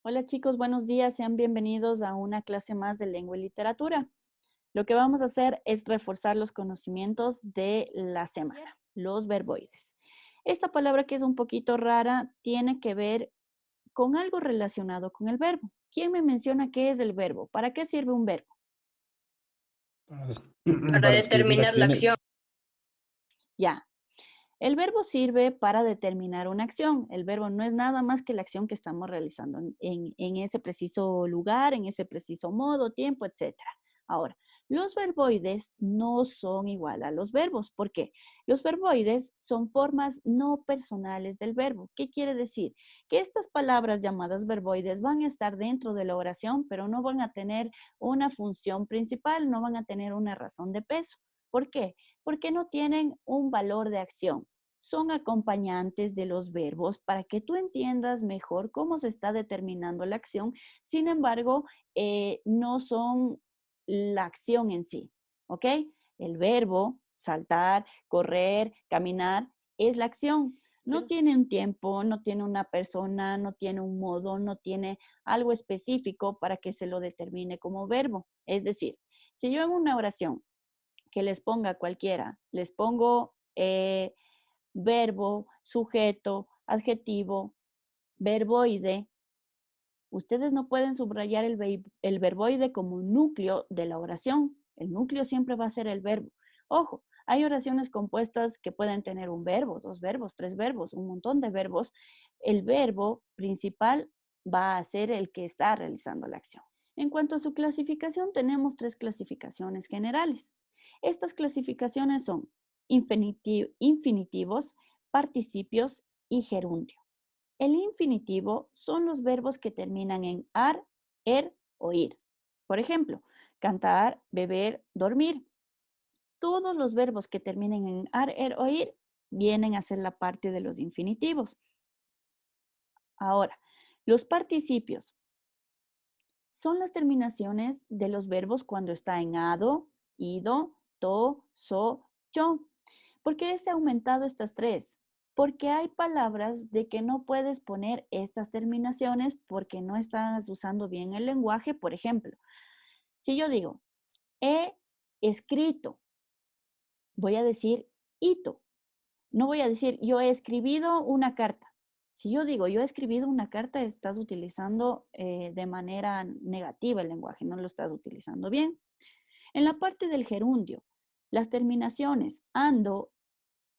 Hola chicos, buenos días, sean bienvenidos a una clase más de lengua y literatura. Lo que vamos a hacer es reforzar los conocimientos de la semana, los verboides. Esta palabra que es un poquito rara tiene que ver con algo relacionado con el verbo. ¿Quién me menciona qué es el verbo? ¿Para qué sirve un verbo? Para, Para para describir determinar la acciones. acción. Ya. El verbo sirve para determinar una acción. El verbo no es nada más que la acción que estamos realizando en ese preciso lugar, en ese preciso modo, tiempo, etcétera. Ahora, los verboides no son igual a los verbos. ¿Por qué? Los verboides son formas no personales del verbo. ¿Qué quiere decir? Que estas palabras llamadas verboides van a estar dentro de la oración, pero no van a tener una función principal, no van a tener una razón de peso. ¿Por qué? Porque no tienen un valor de acción. Son acompañantes de los verbos para que tú entiendas mejor cómo se está determinando la acción. Sin embargo, no son la acción en sí, ¿ok? El verbo, saltar, correr, caminar, es la acción. No tiene un tiempo, no tiene una persona, no tiene un modo, no tiene algo específico para que se lo determine como verbo. Es decir, si yo en una oración que les ponga cualquiera, les pongo verbo, sujeto, adjetivo, verboide, ustedes no pueden subrayar el verboide como núcleo de la oración. El núcleo siempre va a ser el verbo. Ojo, hay oraciones compuestas que pueden tener un verbo, dos verbos, tres verbos, un montón de verbos. El verbo principal va a ser el que está realizando la acción. En cuanto a su clasificación, tenemos tres clasificaciones generales. Estas clasificaciones son infinitivos, participios y gerundio. El infinitivo son los verbos que terminan en ar, o ir. Por ejemplo, cantar, beber, dormir. Todos los verbos que terminen en ar, o ir vienen a ser la parte de los infinitivos. Ahora, los participios son las terminaciones de los verbos cuando está en ado, ido, to, so, cho. ¿Por qué se ha aumentado estas tres? Porque hay palabras de que no puedes poner estas terminaciones porque no estás usando bien el lenguaje. Por ejemplo, si yo digo, he escrito, voy a decir hito. No voy a decir, yo he escribido una carta. Si yo digo, yo he escribido una carta, estás utilizando de manera negativa el lenguaje, no lo estás utilizando bien. En la parte del gerundio, las terminaciones ando,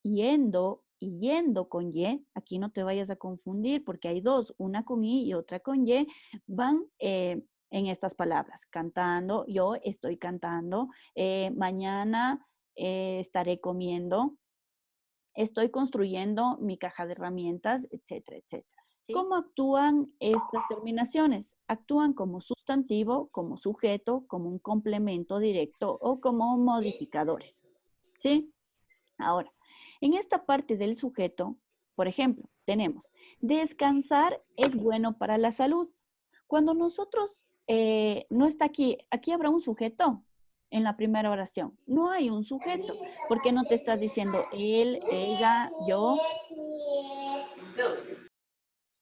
yendo y yendo con y, aquí no te vayas a confundir porque hay dos, una con y otra con y, van en estas palabras. Cantando, yo estoy cantando, mañana estaré comiendo, estoy construyendo mi caja de herramientas, etcétera, etcétera. ¿Sí? ¿Cómo actúan estas terminaciones? Actúan como sustantivo, como sujeto, como un complemento directo o como modificadores. ¿Sí? Ahora, en esta parte del sujeto, por ejemplo, tenemos, descansar es bueno para la salud. Cuando nosotros, no está aquí, aquí habrá un sujeto en la primera oración. No hay un sujeto, porque no te está diciendo él, ella, yo.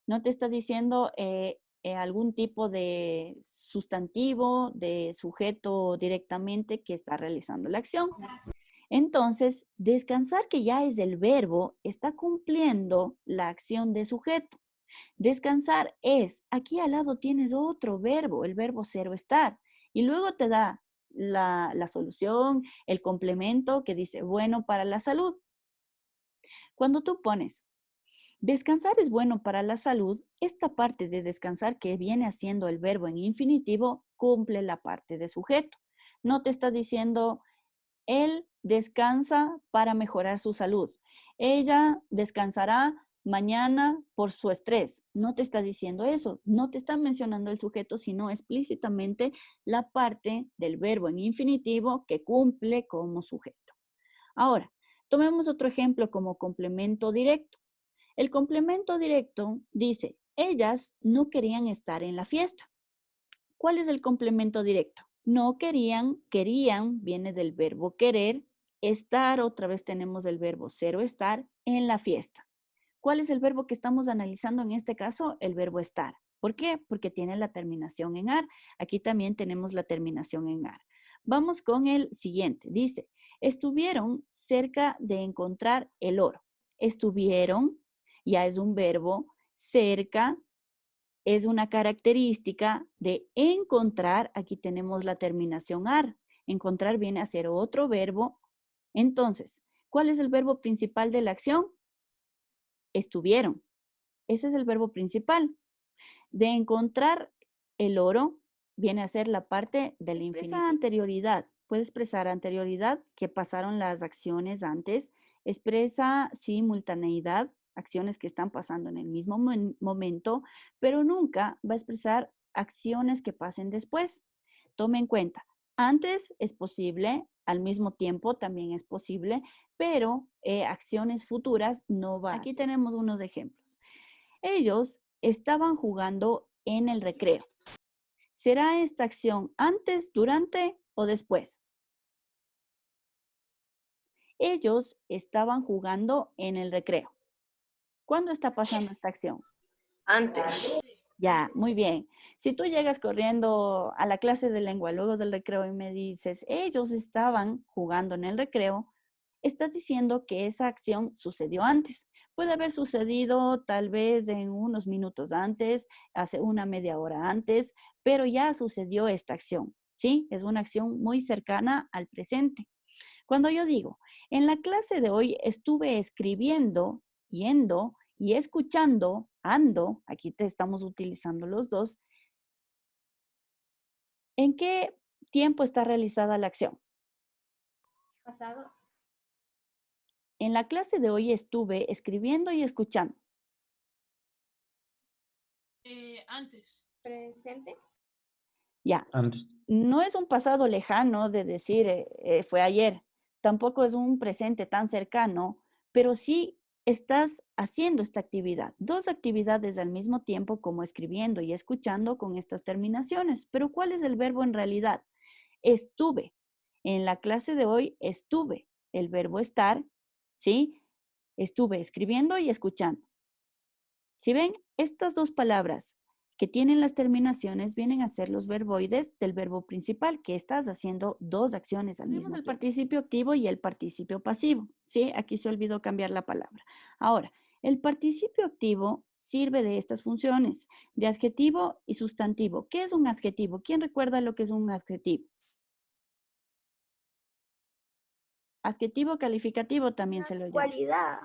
No te está diciendo algún tipo de sustantivo, de sujeto directamente que está realizando la acción. Entonces, descansar, que ya es el verbo, está cumpliendo la acción de sujeto. Descansar es, aquí al lado tienes otro verbo, el verbo ser o estar, y luego te da la solución, el complemento que dice bueno para la salud. Cuando tú pones descansar es bueno para la salud, esta parte de descansar que viene haciendo el verbo en infinitivo cumple la parte de sujeto. No te está diciendo él descansa para mejorar su salud. Ella descansará mañana por su estrés. No te está diciendo eso. No te está mencionando el sujeto, sino explícitamente la parte del verbo en infinitivo que cumple como sujeto. Ahora, tomemos otro ejemplo como complemento directo. El complemento directo dice, ellas no querían estar en la fiesta. ¿Cuál es el complemento directo? No querían, querían, viene del verbo querer, estar, otra vez tenemos el verbo ser o estar en la fiesta. ¿Cuál es el verbo que estamos analizando en este caso? El verbo estar. ¿Por qué? Porque tiene la terminación en ar. Aquí también tenemos la terminación en ar. Vamos con el siguiente. Dice, estuvieron cerca de encontrar el oro. Estuvieron, ya es un verbo, cerca es una característica de encontrar. Aquí tenemos la terminación ar. Encontrar viene a ser otro verbo. Entonces, ¿cuál es el verbo principal de la acción? Estuvieron. Ese es el verbo principal. De encontrar el oro viene a ser la parte del infinitivo. Expresa anterioridad. Puede expresar anterioridad, que pasaron las acciones antes. Expresa simultaneidad, acciones que están pasando en el mismo momento, pero nunca va a expresar acciones que pasen después. Tome en cuenta, antes es posible, al mismo tiempo también es posible, pero acciones futuras no va. Aquí tenemos unos ejemplos. Ellos estaban jugando en el recreo. ¿Será esta acción antes, durante o después? Ellos estaban jugando en el recreo. ¿Cuándo está pasando esta acción? Antes. Ya, muy bien. Si tú llegas corriendo a la clase de lengua luego del recreo y me dices, ellos estaban jugando en el recreo, estás diciendo que esa acción sucedió antes. Puede haber sucedido tal vez en unos minutos antes, hace una media hora antes, pero ya sucedió esta acción, ¿sí? Es una acción muy cercana al presente. Cuando yo digo, en la clase de hoy estuve escribiendo, yendo y escuchando, ando, aquí te estamos utilizando los dos, ¿en qué tiempo está realizada la acción? Pasado. En la clase de hoy estuve escribiendo y escuchando. Antes. Presente. Ya, Antes. no es un pasado lejano de decir fue ayer, tampoco es un presente tan cercano, pero sí estás haciendo esta actividad. Dos actividades al mismo tiempo, como escribiendo y escuchando con estas terminaciones. Pero ¿cuál es el verbo en realidad? Estuve. En la clase de hoy estuve. El verbo estar, ¿sí? Estuve escribiendo y escuchando. Si ven, estas dos palabras que tienen las terminaciones vienen a ser los verboides del verbo principal, que estás haciendo dos acciones al mismo tiempo. El participio activo y el participio pasivo, ¿sí? Aquí se olvidó cambiar la palabra. Ahora, el participio activo sirve de estas funciones, de adjetivo y sustantivo. ¿Qué es un adjetivo? ¿Quién recuerda lo que es un adjetivo? Adjetivo calificativo también se lo llama. Cualidad.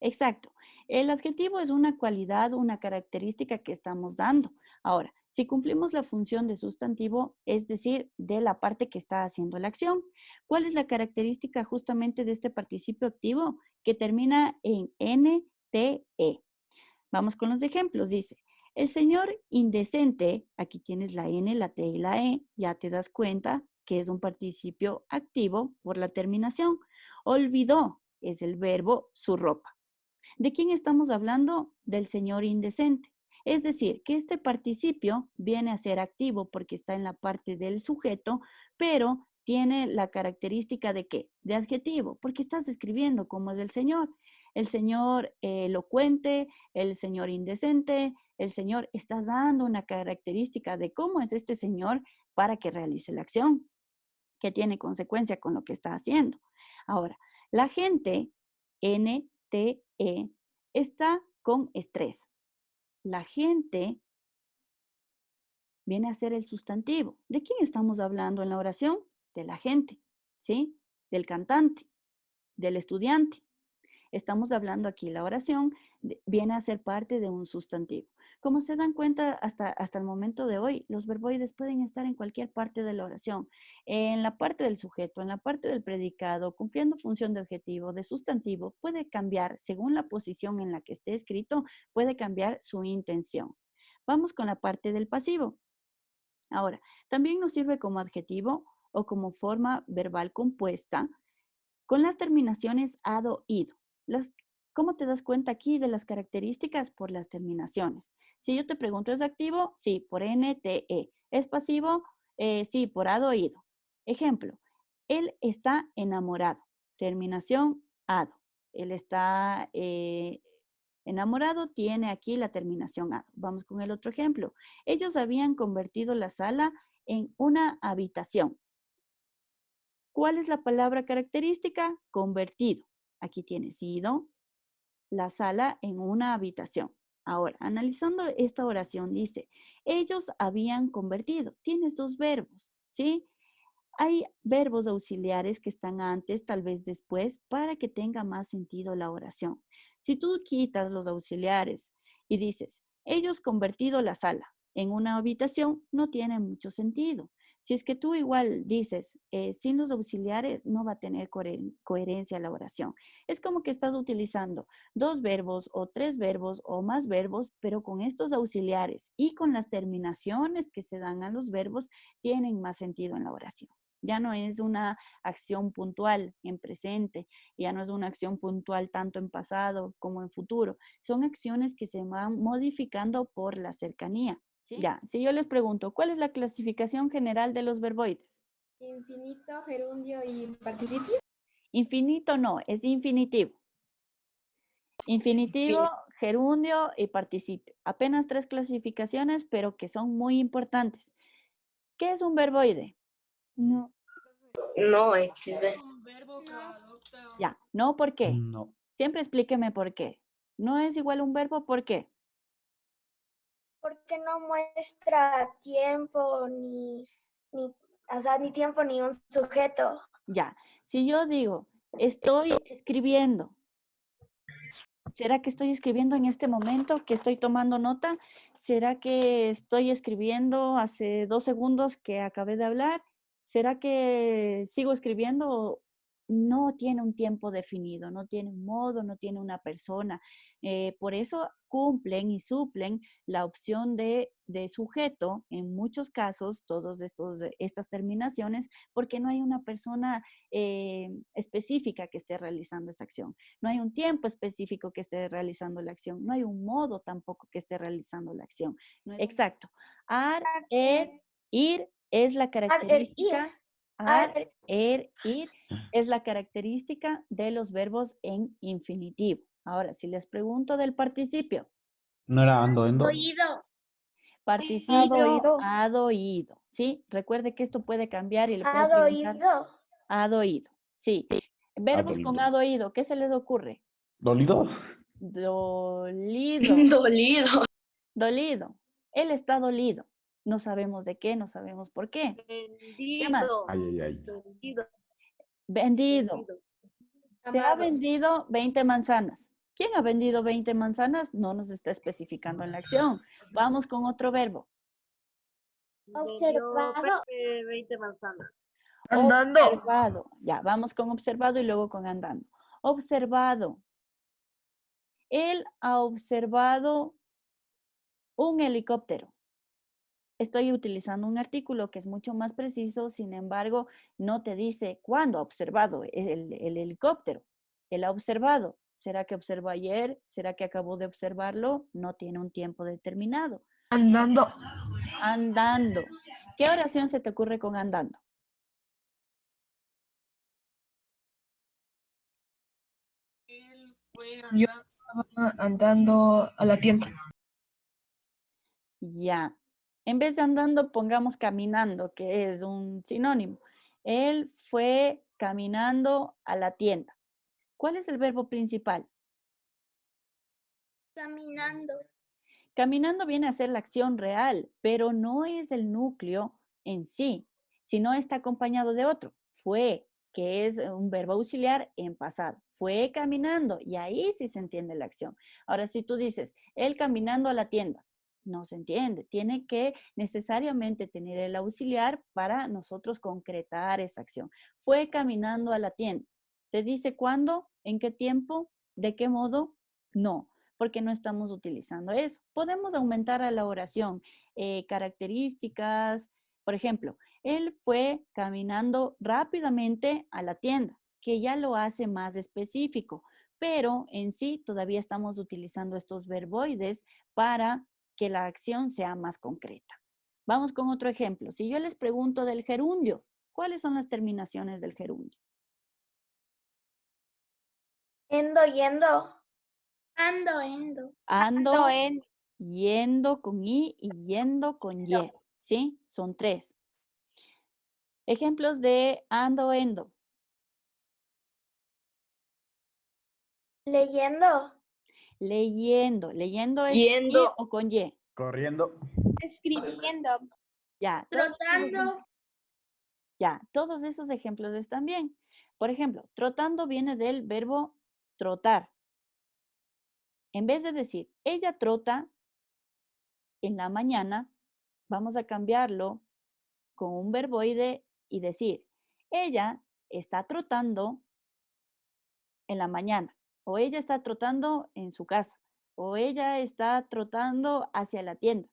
Exacto. El adjetivo es una cualidad, una característica que estamos dando. Ahora, si cumplimos la función de sustantivo, es decir, de la parte que está haciendo la acción. ¿Cuál es la característica justamente de este participio activo? Que termina en NTE. Vamos con los ejemplos. Dice, el señor indecente, aquí tienes la N, la T y la E, ya te das cuenta que es un participio activo por la terminación. Olvidó es el verbo su ropa. ¿De quién estamos hablando? Del señor indecente. Es decir, que este participio viene a ser activo porque está en la parte del sujeto, pero tiene la característica de qué? De adjetivo, porque estás describiendo cómo es el señor elocuente, el señor indecente, el señor, estás dando una característica de cómo es este señor para que realice la acción, que tiene consecuencia con lo que está haciendo. Ahora, la gente, NTE, está con estrés. La gente viene a ser el sustantivo. ¿De quién estamos hablando en la oración? De la gente, ¿sí? Del cantante, del estudiante. Estamos hablando aquí, la oración viene a ser parte de un sustantivo. Como se dan cuenta hasta el momento de hoy, los verboides pueden estar en cualquier parte de la oración, en la parte del sujeto, en la parte del predicado, cumpliendo función de adjetivo, de sustantivo, puede cambiar según la posición en la que esté escrito, puede cambiar su intención. Vamos con la parte del pasivo. Ahora, también nos sirve como adjetivo o como forma verbal compuesta con las terminaciones ado, ido. ¿Cómo te das cuenta aquí de las características? Por las terminaciones. Si yo te pregunto, ¿es activo? Sí, por NTE. ¿Es pasivo? Sí, por ado, ido. Ejemplo, él está enamorado. Terminación ado. Él está Enamorado tiene aquí la terminación ado. Vamos con el otro ejemplo. Ellos habían convertido la sala en una habitación. ¿Cuál es la palabra característica? Convertido. Aquí tiene sido la sala en una habitación. Ahora, analizando esta oración, dice, ellos habían convertido. Tienes dos verbos, ¿sí? Hay verbos auxiliares que están antes, tal vez después, para que tenga más sentido la oración. Si tú quitas los auxiliares y dices, ellos convertido la sala en una habitación, no tiene mucho sentido. Si es que tú igual dices, sin los auxiliares, no va a tener coherencia la oración. Es como que estás utilizando dos verbos o tres verbos o más verbos, pero con estos auxiliares y con las terminaciones que se dan a los verbos, tienen más sentido en la oración. Ya no es una acción puntual en presente, ya no es una acción puntual tanto en pasado como en futuro. Son acciones que se van modificando por la cercanía. ¿Sí? Ya, si yo les pregunto, ¿cuál es la clasificación general de los verboides? Infinito, gerundio y participio. Infinito no, es infinitivo. Infinitivo, gerundio y participio. Apenas tres clasificaciones, pero que son muy importantes. ¿Qué es un verboide? No. No, XD. Un verbo que adopta. Ya, no, ¿por qué? No. Siempre explíqueme por qué. ¿No es igual un verbo? ¿Por qué? Porque no muestra tiempo ni tiempo ni un sujeto. Ya, si yo digo, estoy escribiendo, ¿será que estoy escribiendo en este momento que estoy tomando nota? ¿Será que estoy escribiendo hace 2 segundos que acabé de hablar? ¿Será que sigo escribiendo? No tiene un tiempo definido, no tiene un modo, no tiene una persona. Por eso cumplen y suplen la opción de sujeto en muchos casos, todas estas terminaciones, porque no hay una persona específica que esté realizando esa acción. No hay un tiempo específico que esté realizando la acción. No hay un modo tampoco que esté realizando la acción. Exacto. Ar, ir es la característica. Ir es la característica de los verbos en infinitivo. Ahora, si les pregunto del participio. ¿No era ando, endo? Oído. Participio, adoído. ¿Sí? Recuerde que esto puede cambiar y le puedo preguntar. Oído. Adoído. Sí. Verbos con adoído, ¿qué se les ocurre? ¿Dolido? Dolido. Dolido. Dolido. Él está dolido. No sabemos de qué, no sabemos por qué. ¿Qué más? Ay, ay, ay. Vendido. Se ha vendido 20 manzanas. ¿Quién ha vendido 20 manzanas? No nos está especificando en la acción. Vamos con otro verbo. Observado. 20 manzanas. Andando. Observado. Ya, vamos con observado y luego con andando. Observado. Él ha observado un helicóptero. Estoy utilizando un artículo que es mucho más preciso, sin embargo, no te dice cuándo ha observado el helicóptero. Él ha observado. ¿Será que observó ayer? ¿Será que acabó de observarlo? No tiene un tiempo determinado. Andando. Andando. ¿Qué oración se te ocurre con andando? Él fue Yo estaba andando a la tienda. Ya. En vez de andando, pongamos caminando, que es un sinónimo. Él fue caminando a la tienda. ¿Cuál es el verbo principal? Caminando. Caminando viene a ser la acción real, pero no es el núcleo en sí, sino está acompañado de otro. Fue, que es un verbo auxiliar en pasado. Fue caminando y ahí sí se entiende la acción. Ahora, si tú dices, él caminando a la tienda, no se entiende. Tiene que necesariamente tener el auxiliar para nosotros concretar esa acción. Fue caminando a la tienda. ¿Te dice cuándo? ¿En qué tiempo? ¿De qué modo? No, porque no estamos utilizando eso. Podemos aumentar a la oración características. Por ejemplo, él fue caminando rápidamente a la tienda, que ya lo hace más específico, pero en sí todavía estamos utilizando estos verboides para que la acción sea más concreta. Vamos con otro ejemplo. Si yo les pregunto del gerundio, ¿cuáles son las terminaciones del gerundio? Yendo. Ando, endo. Ando, yendo con I y yendo con Y. ¿Sí? Son 3. Ejemplos de ando, endo. Leyendo. Leyendo. ¿Leyendo es con I Yendo. o con Y? Corriendo. Escribiendo. Ya. Trotando. Ya, todos esos ejemplos están bien. Por ejemplo, trotando viene del verbo trotar. En vez de decir, ella trota en la mañana, vamos a cambiarlo con un verboide y decir, ella está trotando en la mañana, o ella está trotando en su casa, o ella está trotando hacia la tienda.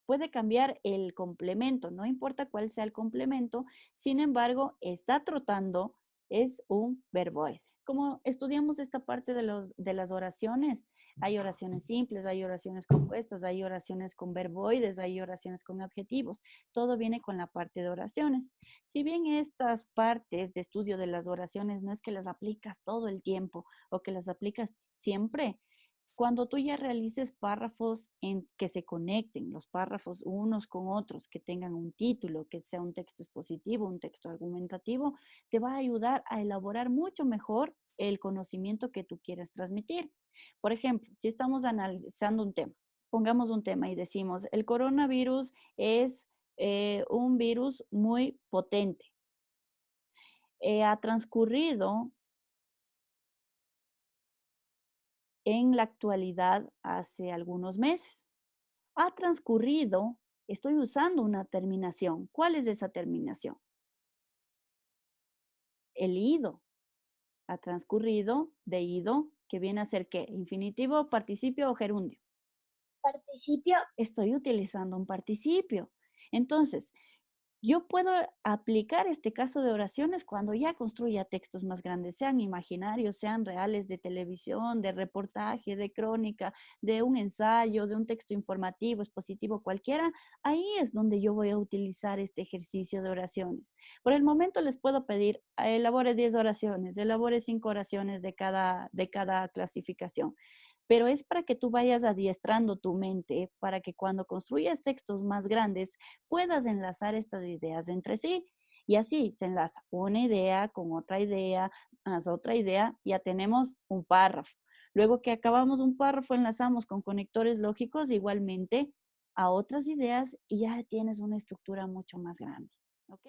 Puede cambiar el complemento, no importa cuál sea el complemento, sin embargo, está trotando es un verboide. Como estudiamos esta parte de las oraciones, hay oraciones simples, hay oraciones compuestas, hay oraciones con verboides, hay oraciones con adjetivos. Todo viene con la parte de oraciones. Si bien estas partes de estudio de las oraciones no es que las aplicas todo el tiempo o que las aplicas siempre, cuando tú ya realices párrafos en que se conecten, los párrafos unos con otros, que tengan un título, que sea un texto expositivo, un texto argumentativo, te va a ayudar a elaborar mucho mejor el conocimiento que tú quieres transmitir. Por ejemplo, si estamos analizando un tema, pongamos un tema y decimos, el coronavirus es un virus muy potente. Ha transcurrido en la actualidad hace algunos meses. Ha transcurrido, estoy usando una terminación. ¿Cuál es esa terminación? El ido. Ha transcurrido de ido, que viene a ser ¿qué? Infinitivo, participio o gerundio. Participio. Estoy utilizando un participio. Entonces, yo puedo aplicar este caso de oraciones cuando ya construya textos más grandes, sean imaginarios, sean reales, de televisión, de reportaje, de crónica, de un ensayo, de un texto informativo, expositivo, cualquiera. Ahí es donde yo voy a utilizar este ejercicio de oraciones. Por el momento les puedo pedir, elabore 10 oraciones, elabore 5 oraciones de cada clasificación. Pero es para que tú vayas adiestrando tu mente para que cuando construyas textos más grandes puedas enlazar estas ideas entre sí. Y así se enlaza una idea con otra idea, más otra idea, ya tenemos un párrafo. Luego que acabamos un párrafo, enlazamos con conectores lógicos igualmente a otras ideas y ya tienes una estructura mucho más grande. ¿Ok?